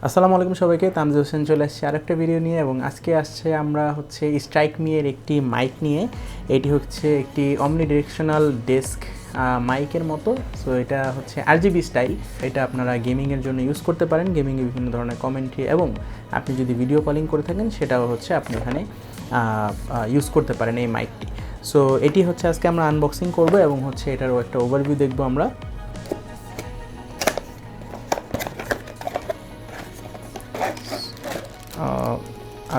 আসসালামু আলাইকুম সবাইকে, তামজিদ হোসেন চলে আসছে আরেকটা ভিডিও নিয়ে। এবং আজকে আসছে আমরা হচ্ছে স্ট্রাইক মিয়ের একটি মাইক নিয়ে। এটি হচ্ছে একটি অমনি ডিরেকশনাল ডেস্ক মাইকের মতো। সো এটা হচ্ছে আরজিবি স্টাইল। এটা আপনারা গেমিংয়ের জন্য ইউজ করতে পারেন, গেমিংয়ে বিভিন্ন ধরনের কমেন্ট্রি, এবং আপনি যদি ভিডিও কলিং করে থাকেন সেটাও হচ্ছে আপনি এখানে ইউজ করতে পারেন এই মাইকটি। সো এটি হচ্ছে আজকে আমরা আনবক্সিং করব এবং হচ্ছে এটারও একটা ওভারভিউ দেখবো আমরা।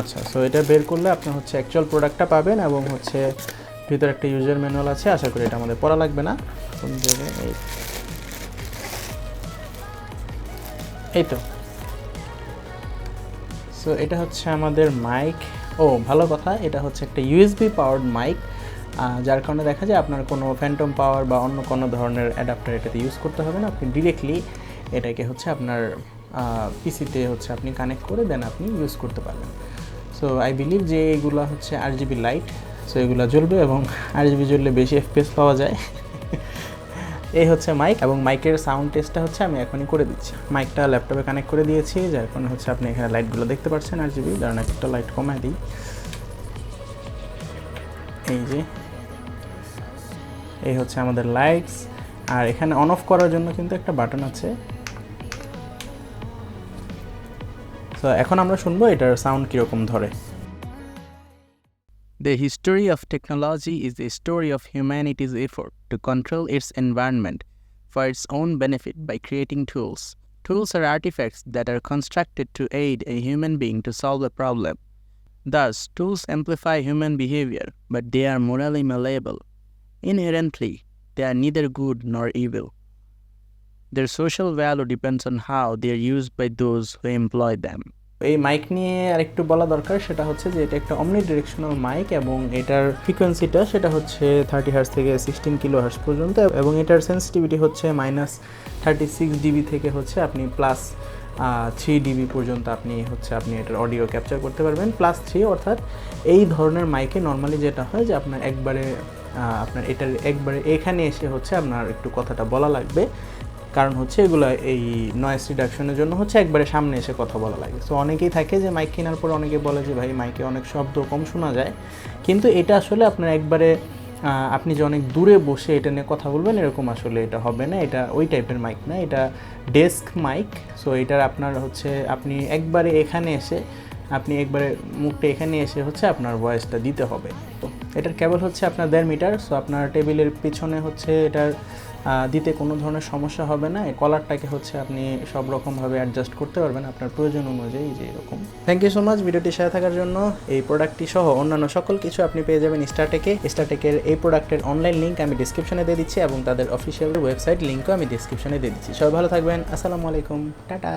আচ্ছা, সো এটা বের করলে আপনি হচ্ছে অ্যাকচুয়াল প্রোডাক্টটা পাবেন এবং হচ্ছে ভিতরে একটা ইউজার ম্যানুয়াল আছে। আশা করি এটা আমাদের পড়া লাগবে না। কোন জায়গায় এই তো। সো এটা হচ্ছে আমাদের মাইক। ও ভালো কথা, এটা হচ্ছে একটা ইউএসবি পাওয়ার্ড মাইক, যার কারণে দেখা যায় আপনার কোনো ফ্যান্টম পাওয়ার বা অন্য কোনো ধরনের অ্যাডাপ্টার এটাতে ইউজ করতে হবে না। আপনি ডিরেক্টলি এটাকে হচ্ছে আপনার পিসিতে হচ্ছে আপনি কানেক্ট করে দেন আপনি ইউজ করতে পারবেন। সো আই বিলিভ যে এগুলো হচ্ছে আরজিবি লাইট। সো এগুলো জ্বলবে এবং আরজিবি জ্বললে বেশি এফপিএস পাওয়া যায়। এই হচ্ছে মাইক, এবং মাইকের সাউন্ড টেস্টটা হচ্ছে আমি এখনই করে দিচ্ছি। মাইকটা ল্যাপটপে কানেক্ট করে দিয়েছি, যার কারণে হচ্ছে আপনি এখানে লাইটগুলো দেখতে পাচ্ছেন আরজিবি। কারণ একটা লাইট কমায় দিই, এই যে এই হচ্ছে আমাদের লাইটস। আর এখানে অন অফ করার জন্য কিন্তু একটা বাটন আছে। সো এখন আমরা শুনবো এটার সাউন্ড কীরকম ধরে। The history of technology is the story of humanity's effort to control its environment for its own benefit by creating tools. Tools are artifacts that are constructed to aid a human being to solve a problem. Thus, tools amplify human behavior, but they are morally malleable. Inherently, they are neither good nor evil. Their social value depends on how they are used by those who employ them. এই mic নিয়ে আরেকটু বলা দরকার, সেটা হচ্ছে যে এটা একটা অমনি ডিরেকশনাল মাইক এবং এটার ফ্রিকোয়েন্সিটা সেটা হচ্ছে 30 হার্জ থেকে 16 কিলো হার্জ পর্যন্ত, এবং এটার সেন্সিটিভিটি হচ্ছে -36 ডিবি থেকে হচ্ছে আপনি +3 ডিবি পর্যন্ত আপনি এটার অডিও ক্যাপচার করতে পারবেন। +3 অর্থাৎ এই ধরনের মাইকে নর্মালি যেটা হয় যে আপনার এটার একবারে এখানে এসে হচ্ছে আপনার একটু কথাটা বলা লাগবে, কারণ হচ্ছে এগুলো এই নয়েজ রিডাকশনের জন্য হচ্ছে একবারে সামনে এসে কথা বলা লাগে। সো অনেকেই থাকে যে মাইক কেনার পর অনেকে বলে যে ভাই মাইকে অনেক শব্দ কম শোনা যায়, কিন্তু এটা আসলে আপনার একবারে আপনি যে অনেক দূরে বসে এটা নিয়ে কথা বলবেন এরকম আসলে এটা হবে না। এটা ওই টাইপের মাইক না, এটা ডেস্ক মাইক। সো এটার আপনার হচ্ছে আপনি একবারে মুখটা এখানে এসে হচ্ছে আপনার ভয়েসটা দিতে হবে। তো এটার কেবল হচ্ছে আপনার 1.5 মিটার। সো আপনার টেবিলের পিছনে হচ্ছে এটার দিতে কোনো ধরনের সমস্যা হবে না। এই কলারটাকে হচ্ছে আপনি সব রকমভাবে অ্যাডজাস্ট করতে পারবেন আপনার প্রয়োজন অনুযায়ী, যে এরকম। থ্যাংক ইউ সো মাচ ভিডিওটির সাথে থাকার জন্য। এই প্রোডাক্টটি সহ অন্যান্য সকল কিছু আপনি পেয়ে যাবেন স্টারটেকের এই প্রোডাক্টের অনলাইন লিঙ্ক আমি ডিসক্রিপশনে দিয়ে দিচ্ছি এবং তাদের অফিসিয়াল ওয়েবসাইট লিঙ্কও আমি ডিসক্রিপশনে দিয়ে দিচ্ছি। সবাই ভালো থাকবেন। আসসালামু আলাইকুম, টাটা।